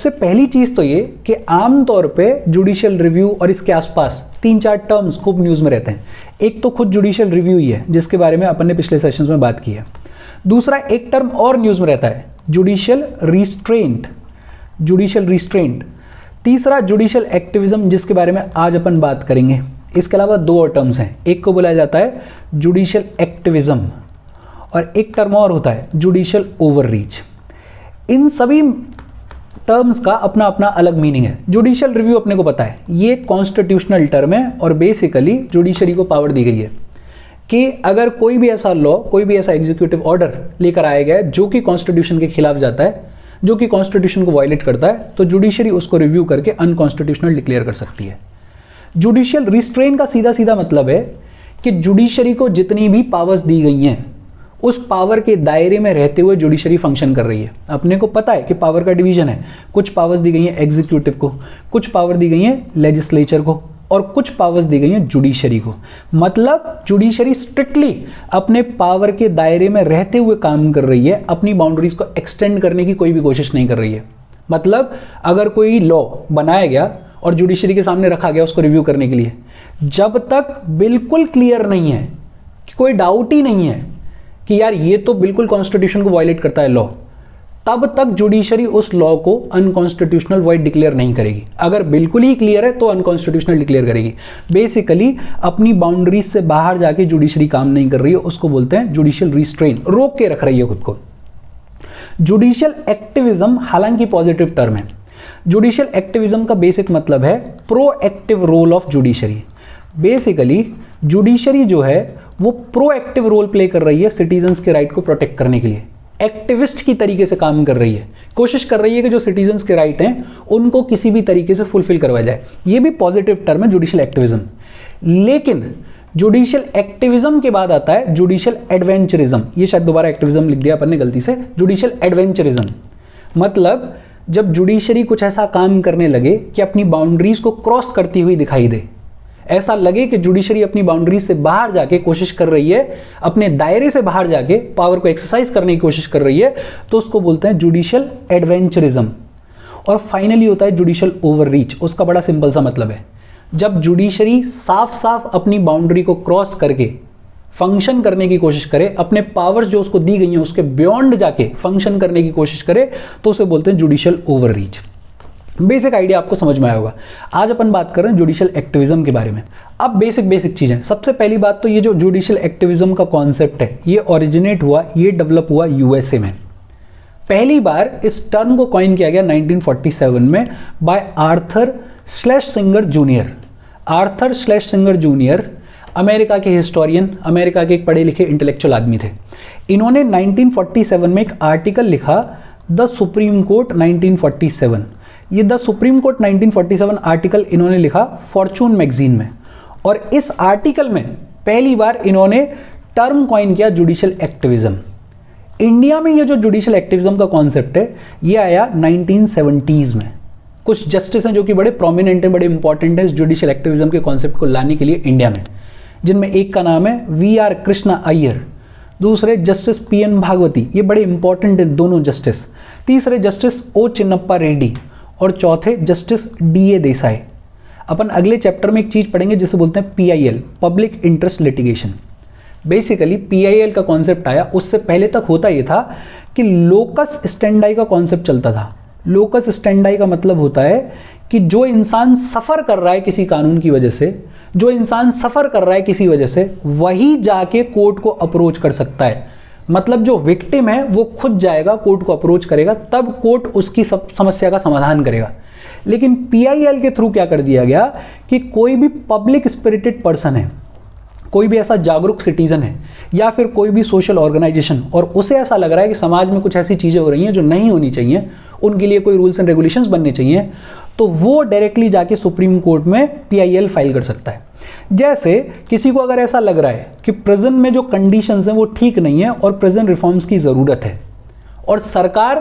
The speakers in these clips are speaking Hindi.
सबसे पहली चीज़ तो ये कि आमतौर पे जुडिशियल रिव्यू और इसके आसपास 3-4 टर्म्स खूब न्यूज़ में रहते हैं। एक तो खुद जुडिशियल रिव्यू ही है, जिसके बारे में अपन ने पिछले सेशंस में बात की है। दूसरा एक टर्म और न्यूज़ में रहता है, जुडिशियल रिस्ट्रेंट, जुडिशियल रिस्ट्रेंट। तीसरा जुडिशियल एक्टिविज्म, जिसके बारे में आज अपन बात करेंगे। इसके अलावा 2 और टर्म्स हैं, एक को बुलाया जाता है जुडिशियल एक्टिविज्म और एक टर्म और होता है जुडिशियल ओवररीच। इन सभी टर्म्स का अपना अपना अलग मीनिंग है। जुडिशियल रिव्यू अपने को पता है, ये कॉन्स्टिट्यूशनल टर्म है और बेसिकली जुडिशरी को पावर दी गई है कि अगर कोई भी ऐसा लॉ, कोई भी ऐसा एग्जीक्यूटिव ऑर्डर लेकर आया गया है जो कि कॉन्स्टिट्यूशन के खिलाफ जाता है, जो कि कॉन्स्टिट्यूशन को वायलेट करता है, तो जुडिशरी उसको रिव्यू करके अनकॉन्स्टिट्यूशनल डिक्लेयर कर सकती है। जुडिशियल रिस्ट्रेन का सीधा सीधा मतलब है कि जुडिशरी को जितनी भी पावर्स दी गई हैं उस पावर के दायरे में रहते हुए जुडिशरी फंक्शन कर रही है। अपने को पता है कि पावर का डिवीजन है, कुछ पावर्स दी गई हैं एग्जीक्यूटिव को, कुछ पावर दी गई हैं लेजिस्लेचर को और कुछ पावर्स दी गई हैं जुडिशरी को। मतलब जुडिशरी स्ट्रिक्टली अपने पावर के दायरे में रहते हुए काम कर रही है, अपनी बाउंड्रीज को एक्सटेंड करने की कोई भी कोशिश नहीं कर रही है। मतलब अगर कोई लॉ बनाया गया और जुडिशरी के सामने रखा गया उसको रिव्यू करने के लिए, जब तक बिल्कुल क्लियर नहीं है, कोई डाउट ही नहीं है कि यार ये तो बिल्कुल कॉन्स्टिट्यूशन को वायलेट करता है लॉ, तब तक जुडिशरी उस लॉ को अनकॉन्स्टिट्यूशनल वाइड डिक्लेयर नहीं करेगी। अगर बिल्कुल ही क्लियर है तो अनकॉन्स्टिट्यूशनल डिक्लेयर करेगी। बेसिकली अपनी बाउंड्रीज से बाहर जाके जुडिशरी काम नहीं कर रही है, उसको बोलते हैं जुडिशियल रिस्ट्रेन, रोक के रख रही है खुद को। जुडिशियल एक्टिविज्म हालांकि पॉजिटिव टर्म है। जुडिशियल एक्टिविज्म का बेसिक मतलब है proactive role of judiciary. Basically judiciary जो है वो प्रोएक्टिव रोल प्ले कर रही है सिटीजन्स के राइट को प्रोटेक्ट करने के लिए, एक्टिविस्ट की तरीके से काम कर रही है, कोशिश कर रही है कि जो सिटीजन्स के राइट हैं उनको किसी भी तरीके से फुलफिल करवाया जाए। ये भी पॉजिटिव टर्म है जुडिशियल एक्टिविज्म। लेकिन जुडिशियल एक्टिविज्म के बाद आता है जुडिशियल एडवेंचरिज्म। ये शायद दोबारा एक्टिविज्म लिख दिया अपन ने गलती से, जुडिशियल एडवेंचरिज्म। मतलब जब जुडिशरी कुछ ऐसा काम करने लगे कि अपनी बाउंड्रीज को क्रॉस करती हुई दिखाई दे, ऐसा लगे कि जुडिशरी अपनी बाउंड्री से बाहर जाके कोशिश कर रही है, अपने दायरे से बाहर जाके पावर को एक्सरसाइज करने की कोशिश कर रही है, तो उसको बोलते हैं जुडिशियल एडवेंचरिज्म। और फाइनली होता है जुडिशियल ओवररीच। उसका बड़ा सिंपल सा मतलब है, जब जुडिशरी साफ साफ अपनी बाउंड्री को क्रॉस करके फंक्शन करने की कोशिश करे, अपने पावर्स जो उसको दी गई हैं उसके बियॉन्ड जाके फंक्शन करने की कोशिश करे, तो उसे बोलते हैं जुडिशियल ओवररीच। बेसिक आइडिया आपको समझ में आया होगा। आज अपन बात कर रहे हैं जुडिशियल एक्टिविज्म के बारे में। अब बेसिक चीज़ें, सबसे पहली बात तो ये जो जुडिशियल एक्टिविज्म का कॉन्सेप्ट है ये ओरिजिनेट हुआ, ये डेवलप हुआ यूएसए में। पहली बार इस टर्म को कॉइन किया गया 1947 में बाय आर्थर/सिंगर जूनियर। आर्थर/सिंगर जूनियर अमेरिका के हिस्टोरियन, अमेरिका के एक पढ़े लिखे इंटेलेक्चुअल आदमी थे। इन्होंने 1947 में एक आर्टिकल लिखा, द सुप्रीम कोर्ट 1947। ये द सुप्रीम कोर्ट 1947 आर्टिकल इन्होंने लिखा फॉर्चून मैगजीन में, और इस आर्टिकल में पहली बार इन्होंने टर्म कॉइन किया जुडिशियल एक्टिविज्म। इंडिया में ये जो जुडिशियल एक्टिविज्म का कॉन्सेप्ट है ये आया 1970s में। कुछ जस्टिस हैं जो कि बड़े प्रोमिनेंट हैं, बड़े इंपॉर्टेंट हैं इस जुडिशियल एक्टिविज्म के कॉन्सेप्ट को लाने के लिए इंडिया में, जिनमें एक का नाम है वी.आर. कृष्णा अय्यर, दूसरे जस्टिस पी.एन. भागवती, ये बड़े इंपॉर्टेंट हैं दोनों जस्टिस। तीसरे जस्टिस ओ चिन्नप्पा रेड्डी और चौथे जस्टिस डी.ए. देसाई। अपन अगले चैप्टर में एक चीज़ पढ़ेंगे जिसे बोलते हैं PIL, public interest litigation. Basically PIL का कॉन्सेप्ट आया, उससे पहले तक होता ये था कि लोकस स्टैंडाई का कॉन्सेप्ट चलता था। लोकस स्टैंडाई का मतलब होता है कि जो इंसान सफ़र कर रहा है किसी कानून की वजह से, जो इंसान सफ़र कर रहा है किसी वजह से, वही जाके कोर्ट को अप्रोच कर सकता है। मतलब जो विक्टिम है वो खुद जाएगा कोर्ट को अप्रोच करेगा, तब कोर्ट उसकी समस्या का समाधान करेगा। लेकिन पीआईएल के थ्रू क्या कर दिया गया कि कोई भी पब्लिक स्पिरिटेड पर्सन है, कोई भी ऐसा जागरूक सिटीजन है या फिर कोई भी सोशल ऑर्गेनाइजेशन, और उसे ऐसा लग रहा है कि समाज में कुछ ऐसी चीज़ें हो रही हैं जो नहीं होनी चाहिए, उनके लिए कोई रूल्स एंड रेगुलेशंस बनने चाहिए, तो वो डायरेक्टली जाके सुप्रीम कोर्ट में पीआईएल फाइल कर सकता है। जैसे किसी को अगर ऐसा लग रहा है कि प्रेजेंट में जो कंडीशंस हैं वो ठीक नहीं है और प्रेजेंट रिफॉर्म्स की ज़रूरत है, और सरकार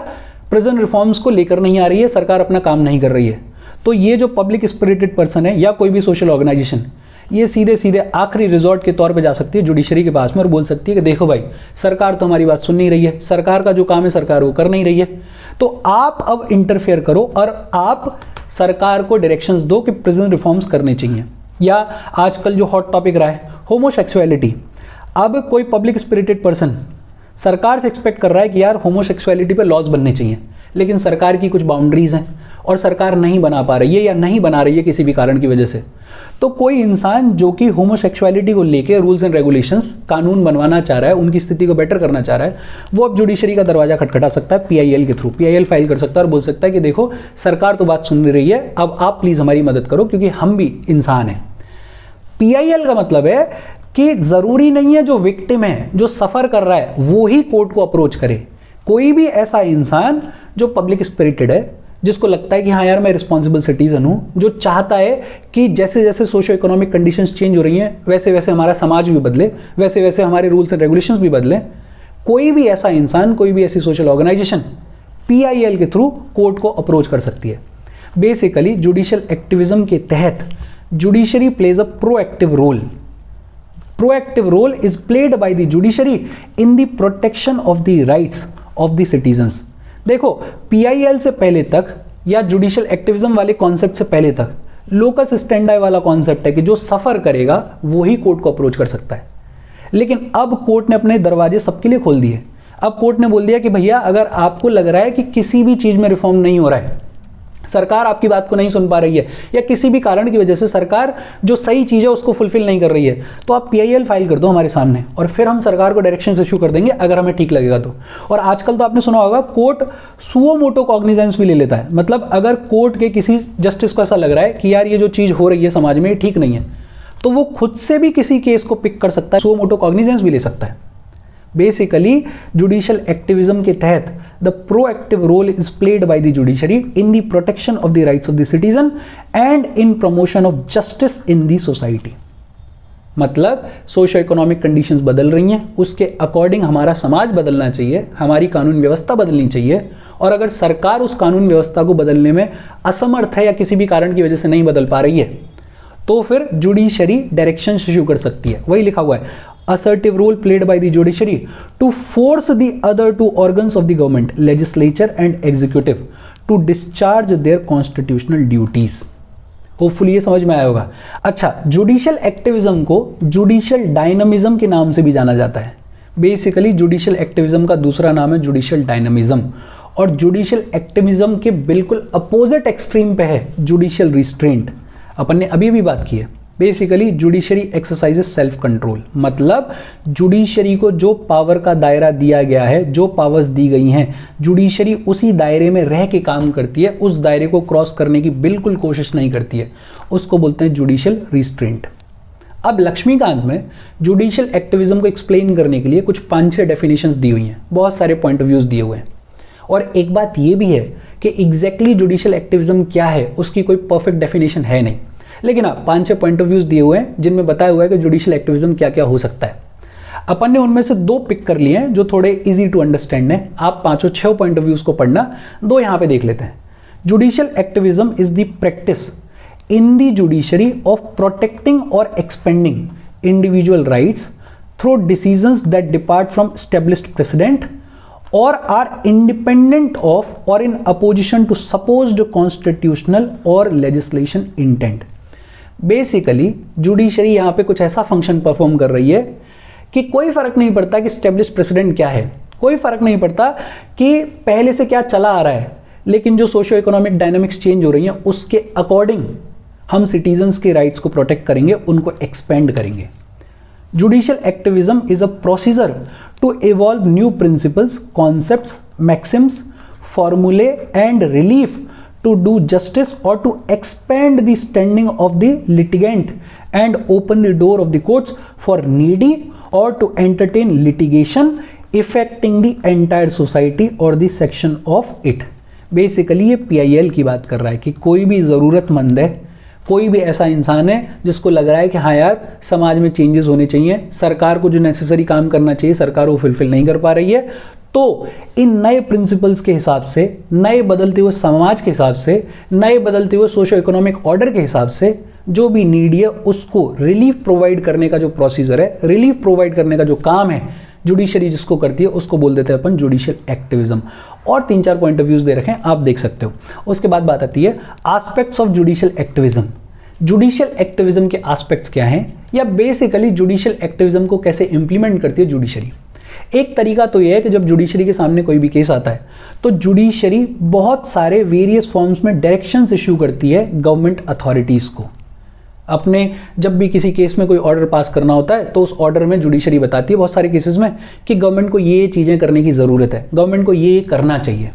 प्रेजेंट रिफॉर्म्स को लेकर नहीं आ रही है, सरकार अपना काम नहीं कर रही है, तो ये जो पब्लिक स्पिरिटेड पर्सन है या कोई भी सोशल ऑर्गेनाइजेशन, ये सीधे सीधे आखिरी रिजॉर्ट के तौर पे जा सकती है जुडिशरी के पास में और बोल सकती है कि देखो भाई, सरकार तो हमारी बात सुन नहीं रही है, सरकार का जो काम है सरकार वो कर नहीं रही है, तो आप अब इंटरफेयर करो और आप सरकार को डायरेक्शंस दो कि प्रिजन रिफॉर्म्स करने चाहिए। या आजकल जो हॉट टॉपिक रहा है होमोसेक्सुअलिटी, अब कोई पब्लिक स्पिरिटेड पर्सन सरकार से एक्सपेक्ट कर रहा है कि यार होमोसेक्सुअलिटी पे लॉज बनने चाहिए, लेकिन सरकार की कुछ बाउंड्रीज हैं और सरकार नहीं बना पा रही है या नहीं बना रही है किसी भी कारण की वजह से। तो कोई इंसान जो कि होमोसेक्सुअलिटी को लेके रूल्स एंड रेगुलेशंस कानून बनवाना चाह रहा है, उनकी स्थिति को बेटर करना चाह रहा है, वो अब जुडिशरी का दरवाजा खटखटा सकता है पीआईएल के थ्रू। पीआईएल फाइल कर सकता है और बोल सकता है कि देखो सरकार तो बात सुन नहीं रही है, अब आप प्लीज हमारी मदद करो क्योंकि हम भी इंसान हैं। पीआईएल का मतलब है कि जरूरी नहीं है जो विक्टिम है, जो सफर कर रहा है, वो ही कोर्ट को अप्रोच करे। कोई भी ऐसा इंसान जो पब्लिक स्पिरिटेड है, जिसको लगता है कि हाँ यार मैं रिस्पॉन्सिबल सिटीजन हूँ, जो चाहता है कि जैसे जैसे सोशो इकोनॉमिक कंडीशंस चेंज हो रही हैं वैसे वैसे हमारा समाज भी बदले, वैसे वैसे हमारे रूल्स एंड रेगुलेशंस भी बदलें, कोई भी ऐसा इंसान, कोई भी ऐसी सोशल ऑर्गेनाइजेशन पीआईएल के थ्रू कोर्ट को अप्रोच कर सकती है। बेसिकली जुडिशियल एक्टिविज्म के तहत judiciary plays a proactive role. Proactive role is played by the judiciary in the protection of the rights of the citizens। देखो PIL से पहले तक या जुडिशियल एक्टिविज्म वाले कॉन्सेप्ट से पहले तक लोकस स्टैंडाई वाला कॉन्सेप्ट है कि जो सफर करेगा वो ही कोर्ट को अप्रोच कर सकता है। लेकिन अब कोर्ट ने अपने दरवाजे सबके लिए खोल दिए। अब कोर्ट ने बोल दिया कि भैया अगर आपको लग रहा है कि किसी भी चीज में रिफॉर्म नहीं हो रहा है, सरकार आपकी बात को नहीं सुन पा रही है, या किसी भी कारण की वजह से सरकार जो सही चीज़ है उसको फुलफिल नहीं कर रही है, तो आप पीआईएल फाइल कर दो हमारे सामने और फिर हम सरकार को डायरेक्शंस इशू कर देंगे अगर हमें ठीक लगेगा तो। और आजकल तो आपने सुना होगा कोर्ट सुओ मोटो कॉग्निजेंस भी ले लेता है। मतलब अगर कोर्ट के किसी जस्टिस को ऐसा लग रहा है कि यार ये जो चीज़ हो रही है समाज में ठीक नहीं है, तो वो खुद से भी किसी केस को पिक कर सकता है, सुओ मोटो कॉग्निजेंस भी ले सकता है। बेसिकली जुडिशियल एक्टिविज्म के तहत the proactive role is played by the judiciary in the protection of the rights of the citizen and in promotion of justice in the society। मतलब सोशो इकोनॉमिक कंडीशंस बदल रही हैं, उसके अकॉर्डिंग हमारा समाज बदलना चाहिए, हमारी कानून व्यवस्था बदलनी चाहिए, और अगर सरकार उस कानून व्यवस्था को बदलने में असमर्थ है या किसी भी कारण की वजह से नहीं बदल पा रही है, तो फिर जुडिशरी डायरेक्शन इशू कर सकती है। वही लिखा हुआ है, assertive role played by the judiciary to force the other two organs of the government, legislature and executive, to discharge their constitutional duties। Hopefully ये समझ में आया होगा। अच्छा, जुडिशियल एक्टिविज्म को जुडिशियल डायनामिज्म के नाम से भी जाना जाता है। बेसिकली जुडिशियल एक्टिविज्म का दूसरा नाम है जुडिशियल डायनामिज्म, और जुडिशियल एक्टिविज्म के बिल्कुल अपोजिट एक्सट्रीम पे है जुडिशियल रिस्ट्रेंट। अपन ने अभी भी बात की है। Basically judiciary exercises self control, मतलब जुडिशरी को जो पावर का दायरा दिया गया है, जो पावर्स दी गई हैं, जुडिशरी उसी दायरे में रह के काम करती है, उस दायरे को क्रॉस करने की बिल्कुल कोशिश नहीं करती है, उसको बोलते हैं जुडिशियल रिस्ट्रेंट। अब लक्ष्मीकांत में जुडिशियल एक्टिविज्म को एक्सप्लेन करने के लिए कुछ 5-6 डेफिनेशंस दी हुई हैं, बहुत सारे पॉइंट ऑफ व्यूज दिए हुए हैं। और एक बात ये भी है कि एग्जैक्टली जुडिशियल एक्टिविज्म क्या है उसकी कोई परफेक्ट डेफिनेशन है नहीं, लेकिन आप 5-6 पॉइंट ऑफ व्यूज दिए हुए हैं जिनमें बताया हुआ है कि जुडिशियल एक्टिविज्म क्या क्या हो सकता है। अपन ने उनमें से 2 पिक कर लिए हैं जो थोड़े इजी टू अंडरस्टैंड हैं। आप 5-6 पॉइंट ऑफ व्यूज को पढ़ना, 2 यहां पे देख लेते हैं। Judicial activism is the practice in the judiciary of protecting or expanding individual rights through decisions that depart from established precedent or are independent of or in opposition to supposed constitutional or legislation intent। Basically judiciary यहाँ पे कुछ ऐसा फंक्शन परफॉर्म कर रही है कि कोई फर्क नहीं पड़ता कि स्टेब्लिश्ड प्रेसिडेंट क्या है, कोई फर्क नहीं पड़ता कि पहले से क्या चला आ रहा है, लेकिन जो सोशो इकोनॉमिक डायनामिक्स चेंज हो रही हैं उसके अकॉर्डिंग हम सिटीजन्स के राइट्स को प्रोटेक्ट करेंगे, उनको एक्सपेंड करेंगे। Judicial activism is a procedure to evolve new principles, concepts, maxims, formulae and relief to do justice or to expand the standing of the litigant and open the door of the courts for needy or to entertain litigation affecting the entire society or the section of it। Basically ये PIL की बात कर रहा है कि कोई भी ज़रूरतमंद है, कोई भी ऐसा इंसान है जिसको लग रहा है कि हाँ यार समाज में चेंजेस होने चाहिए, सरकार को जो नेसेसरी काम करना चाहिए सरकार वो फुलफिल नहीं कर पा रही है, तो इन नए प्रिंसिपल्स के हिसाब से, नए बदलते हुए समाज के हिसाब से, नए बदलते हुए सोशो इकोनॉमिक ऑर्डर के हिसाब से जो भी नीडी है उसको रिलीफ प्रोवाइड करने का जो प्रोसीजर है, रिलीफ प्रोवाइड करने का जो काम है जुडिशरी जिसको करती है, उसको बोल देते हैं अपन जुडिशियल एक्टिविज्म। और 3-4 पॉइंट ऑफ व्यूज दे रखे हैं, आप देख सकते हो। उसके बाद बात आती है aspects of judicial activism. Judicial activism के एस्पेक्ट्स क्या हैं, या बेसिकली जुडिशियल एक्टिविज्म को कैसे इंप्लीमेंट करती है जुडिशरी। एक तरीका तो यह है कि जब जुडिशरी के सामने कोई भी केस आता है तो जुडिशरी बहुत सारे वेरियस फॉर्म्स में डायरेक्शंस इशू करती है गवर्नमेंट अथॉरिटीज़ को। अपने जब भी किसी केस में कोई ऑर्डर पास करना होता है तो उस ऑर्डर में जुडिशरी बताती है बहुत सारे केसेस में कि गवर्नमेंट को ये चीज़ें करने की ज़रूरत है, गवर्नमेंट को ये करना चाहिए।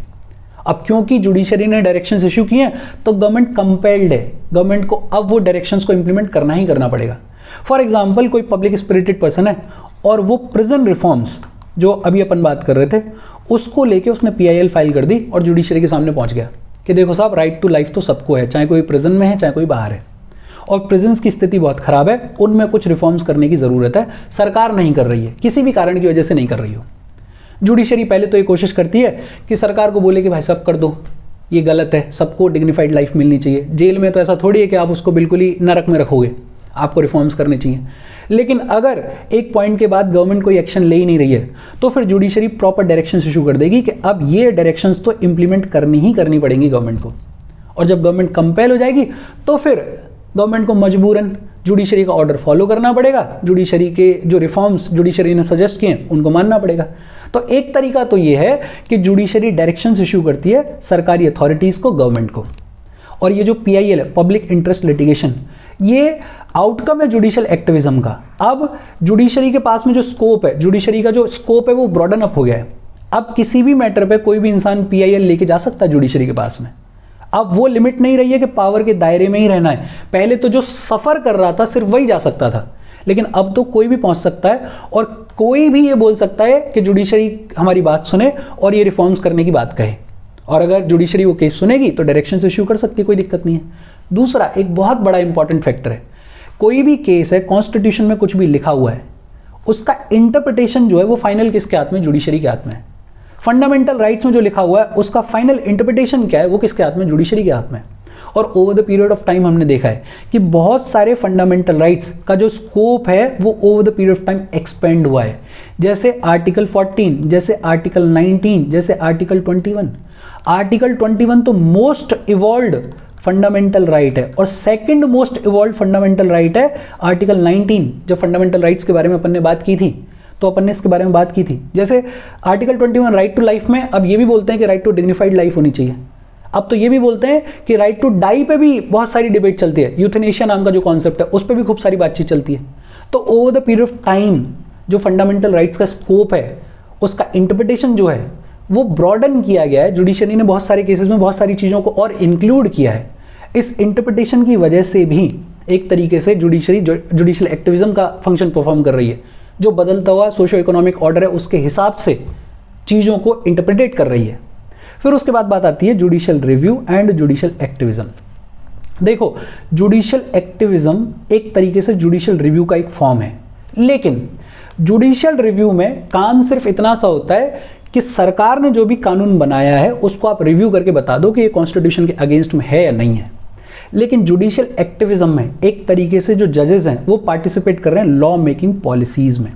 अब क्योंकि जुडिशरी ने डायरेक्शंस इशू किए हैं तो गवर्नमेंट कंपेल्ड है, गवर्नमेंट को अब वो डायरेक्शंस को इंप्लीमेंट करना ही करना पड़ेगा। फॉर एग्जाम्पल कोई पब्लिक स्पिरिटेड पर्सन है और वो प्रिजन रिफॉर्म्स जो अभी अपन बात कर रहे थे उसको लेके उसने PIL फाइल कर दी और जुडिशरी के सामने पहुंच गया कि देखो साहब, राइट टू लाइफ तो सबको है, चाहे कोई प्रिजन में है चाहे कोई बाहर है, और प्रिजन्स की स्थिति बहुत खराब है, उनमें कुछ रिफॉर्म्स करने की ज़रूरत है, सरकार नहीं कर रही है, किसी भी कारण की वजह से नहीं कर रही हो। जुडिशरी पहले तो ये कोशिश करती है कि सरकार को बोले कि भाई सब कर दो, ये गलत है, सबको डिग्निफाइड लाइफ मिलनी चाहिए। जेल में तो ऐसा थोड़ी है कि आप उसको बिल्कुल ही नरक में रखोगे, आपको रिफॉर्म्स करने चाहिए। लेकिन अगर एक पॉइंट के बाद गवर्नमेंट कोई एक्शन ले ही नहीं रही है तो फिर जुडिशरी प्रॉपर डायरेक्शंस इशू कर देगी कि अब ये डायरेक्शंस तो इंप्लीमेंट करनी ही करनी पड़ेंगी गवर्नमेंट को। और जब गवर्नमेंट कंपेल हो जाएगी तो फिर गवर्नमेंट को मजबूरन जुडिशरी का ऑर्डर फॉलो करना पड़ेगा, जुडिशरी के जो रिफॉर्म्स जुडिशरी ने सजेस्ट किए हैं उनको मानना पड़ेगा। तो एक तरीका तो ये है कि जुडिशरी डायरेक्शंस इशू करती है सरकारी अथॉरिटीज़ को, गवर्नमेंट को। और ये जो PIL है, पब्लिक इंटरेस्ट लिटिगेशन, ये आउटकम है जुडिशियल एक्टिविज्म का। अब जुडिशरी के पास में जो स्कोप है, जुडिशरी का जो स्कोप है वो ब्रॉडन अप हो गया है। अब किसी भी मैटर पे कोई भी इंसान PIL लेके जा सकता है जुडिशरी के पास में। अब वो लिमिट नहीं रही है कि पावर के दायरे में ही रहना है। पहले तो जो सफ़र कर रहा था सिर्फ वही जा सकता था, लेकिन अब तो कोई भी पहुंच सकता है और कोई भी ये बोल सकता है कि जुडिशरी हमारी बात सुने और ये रिफॉर्म्स करने की बात कहे। और अगर जुडिशरी वो केस सुनेगी तो डायरेक्शंस इशू कर सकती है, कोई दिक्कत नहीं है। दूसरा एक बहुत बड़ा इंपॉर्टेंट फैक्टर है, कोई भी केस है, कॉन्स्टिट्यूशन में कुछ भी लिखा हुआ है, उसका इंटरप्रिटेशन जो है वो फाइनल किसके हाथ में, जुडिशरी के हाथ में है। फंडामेंटल राइट्स में जो लिखा हुआ है उसका फाइनल इंटरप्रिटेशन क्या है, वो किसके हाथ में, जुडिशरी के हाथ में। और over the period of time हमने देखा है कि बहुत सारे फंडामेंटल राइट्स का जो स्कोप है वो over the period of time expand हुआ है। जैसे आर्टिकल 14, जैसे आर्टिकल 19, जैसे आर्टिकल 21। आर्टिकल 21 तो मोस्ट इवॉल्व्ड फंडामेंटल राइट है और second most evolve fundamental right है आर्टिकल 19। जब फंडामेंटल राइट्स के बारे में अपन ने बात की थी तो अपन ने इसके बारे में बात की थी। जैसे आर्टिकल 21 राइट टू लाइफ में अब ये भी बोलते हैं कि राइट टू डिग्निफाइड लाइफ होनी चाहिए। अब तो ये भी बोलते हैं कि राइट टू डाई पे भी बहुत सारी डिबेट चलती है, यूथेनेशिया नाम का जो कॉन्सेप्ट है उस पर भी खूब सारी बातचीत चलती है। तो over the period of time जो फंडामेंटल राइट्स का स्कोप है उसका इंटरप्रिटेशन जो है वो ब्रॉडन किया गया है। जुडिशरी ने बहुत सारे केसेस में बहुत सारी चीज़ों को और इंक्लूड किया है। इस इंटरप्रिटेशन की वजह से भी एक तरीके से जुडिशरी जुडिशियल एक्टिविज्म का फंक्शन परफॉर्म कर रही है, जो बदलता हुआ सोशो इकोनॉमिक ऑर्डर है उसके हिसाब से चीज़ों को इंटरप्रिटेट कर रही है। फिर उसके बाद बात आती है judicial review and judicial activism. देखो, जुडिशियल एक्टिविज्म एक तरीके से जुडिशियल रिव्यू का एक फॉर्म है, लेकिन जुडिशियल रिव्यू में काम सिर्फ इतना सा होता है कि सरकार ने जो भी कानून बनाया है उसको आप रिव्यू करके बता दो कि ये कॉन्स्टिट्यूशन के अगेंस्ट में है या नहीं है। लेकिन जुडिशियल एक्टिविज्म में एक तरीके से जो जजेस हैं वो पार्टिसिपेट कर रहे हैं लॉ मेकिंग पॉलिसीज़ में।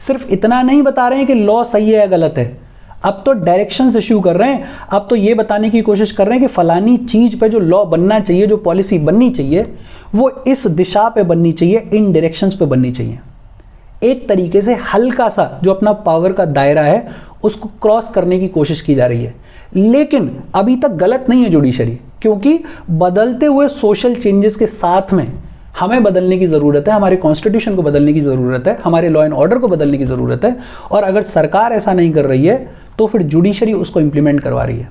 सिर्फ इतना नहीं बता रहे हैं कि लॉ सही है या गलत है, अब तो डायरेक्शंस इश्यू कर रहे हैं। अब तो ये बताने की कोशिश कर रहे हैं कि फलानी चीज़ पे जो लॉ बनना चाहिए, जो पॉलिसी बननी चाहिए, वो इस दिशा पे बननी चाहिए, इन डायरेक्शंस पे बननी चाहिए। एक तरीके से हल्का सा जो अपना पावर का दायरा है उसको क्रॉस करने की कोशिश की जा रही है। लेकिन अभी तक गलत नहीं है जुडिशरी, क्योंकि बदलते हुए सोशल चेंजेस के साथ में हमें बदलने की ज़रूरत है, हमारे कॉन्स्टिट्यूशन को बदलने की ज़रूरत है, हमारे लॉ एंड ऑर्डर को बदलने की ज़रूरत है। और अगर सरकार ऐसा नहीं कर रही है तो फिर जुडिशरी उसको इंप्लीमेंट करवा रही है।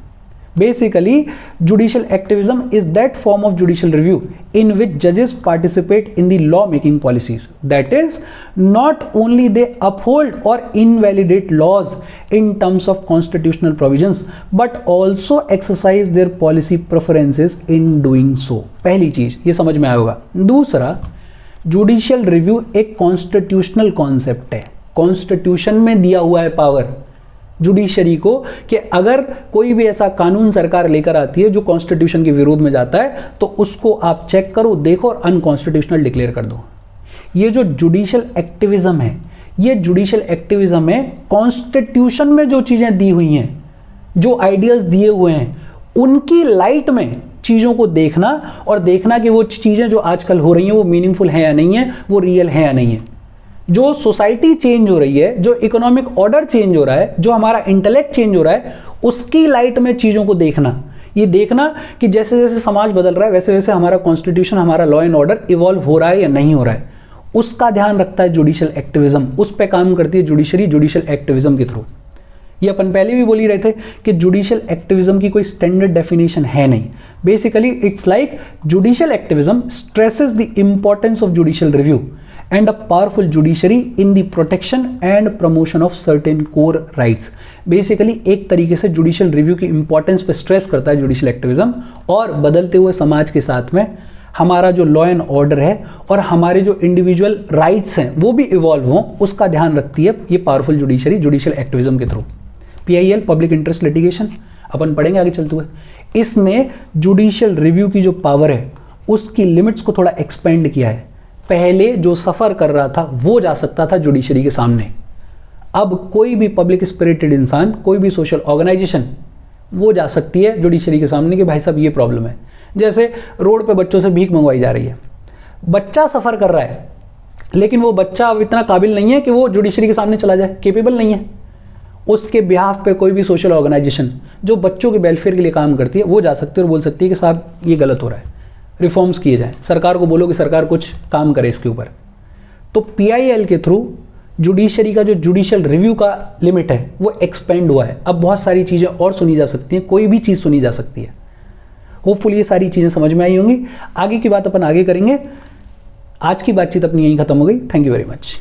Basically judicial activism is that form of judicial review in which जजेस participate in the law making policies, that is not only they uphold or invalidate laws in terms of constitutional provisions but also exercise their policy preferences in doing so। पहली चीज ये समझ में आया होगा। दूसरा, जुडिशियल रिव्यू एक कॉन्स्टिट्यूशनल कॉन्सेप्ट है, कॉन्स्टिट्यूशन में दिया हुआ है पावर। जुडिशरी को कि अगर कोई भी ऐसा कानून सरकार लेकर आती है जो कॉन्स्टिट्यूशन के विरोध में जाता है तो उसको आप चेक करो, देखो और अनकॉन्स्टिट्यूशनल डिक्लेयर कर दो। ये जो जुडिशियल एक्टिविज्म है, ये जुडिशियल एक्टिविज्म है कॉन्स्टिट्यूशन में जो चीजें दी हुई हैं, जो आइडियाज दिए हुए हैं, उनकी लाइट में चीजों को देखना और देखना कि वो चीजें जो आजकल हो रही हैं वो मीनिंगफुल है या नहीं है, वो रियल है या नहीं है। जो सोसाइटी चेंज हो रही है, जो इकोनॉमिक ऑर्डर चेंज हो रहा है, जो हमारा इंटेलेक्ट चेंज हो रहा है, उसकी लाइट में चीजों को देखना, ये देखना कि जैसे जैसे समाज बदल रहा है वैसे वैसे हमारा कॉन्स्टिट्यूशन, हमारा लॉ एंड ऑर्डर इवॉल्व हो रहा है या नहीं हो रहा है, उसका ध्यान रखता है जुडिशियल एक्टिविज्म। उस पर काम करती है जुडिशरी जुडिशियल एक्टिविज्म के थ्रू। ये अपन पहले भी बोल ही रहे थे कि जुडिशियल एक्टिविज्म की कोई स्टैंडर्ड डेफिनेशन है नहीं। Basically it's like judicial activism stresses the importance of judicial review and a powerful judiciary in the protection and promotion of certain core rights. Basically एक तरीके से जुडिशियल रिव्यू की इंपॉर्टेंस पे स्ट्रेस करता है जुडिशियल एक्टिविज्म, और बदलते हुए समाज के साथ में हमारा जो लॉ एंड ऑर्डर है और हमारे जो इंडिविजुअल राइट्स हैं वो भी इवॉल्व हों, उसका ध्यान रखती है ये पावरफुल जुडिशरी जुडिशियल एक्टिविज्म के through. PIL public interest litigation अपन पढ़ेंगे आगे चलते हुए। इसने जुडिशियल रिव्यू की जो पावर है उसकी लिमिट्स को थोड़ा एक्सपेंड किया है। पहले जो सफ़र कर रहा था वो जा सकता था जुडिशरी के सामने, अब कोई भी पब्लिक स्पिरिटेड इंसान, कोई भी सोशल ऑर्गेनाइजेशन वो जा सकती है जुडिशरी के सामने कि भाई साहब ये प्रॉब्लम है। जैसे रोड पे बच्चों से भीख मंगवाई जा रही है, बच्चा सफ़र कर रहा है लेकिन वो बच्चा अब इतना काबिल नहीं है कि वो जुडिशरी के सामने चला जाए, केपेबल नहीं है। उसके बिहाफ पे कोई भी सोशल ऑर्गेनाइजेशन जो बच्चों के वेलफेयर के लिए काम करती है वो जा सकती है और बोल सकती है कि साहब ये गलत हो रहा है, रिफॉर्म्स किए जाएं, सरकार को बोलो कि सरकार कुछ काम करे इसके ऊपर। तो PIL के थ्रू जुडिशरी का जो जुडिशियल रिव्यू का लिमिट है वो एक्सपेंड हुआ है। अब बहुत सारी चीज़ें और सुनी जा सकती हैं, कोई भी चीज़ सुनी जा सकती है। होपफुली ये सारी चीज़ें समझ में आई होंगी। आगे की बात अपन आगे करेंगे। आज की बातचीत अपनी यहीं खत्म हो गई। Thank you very much.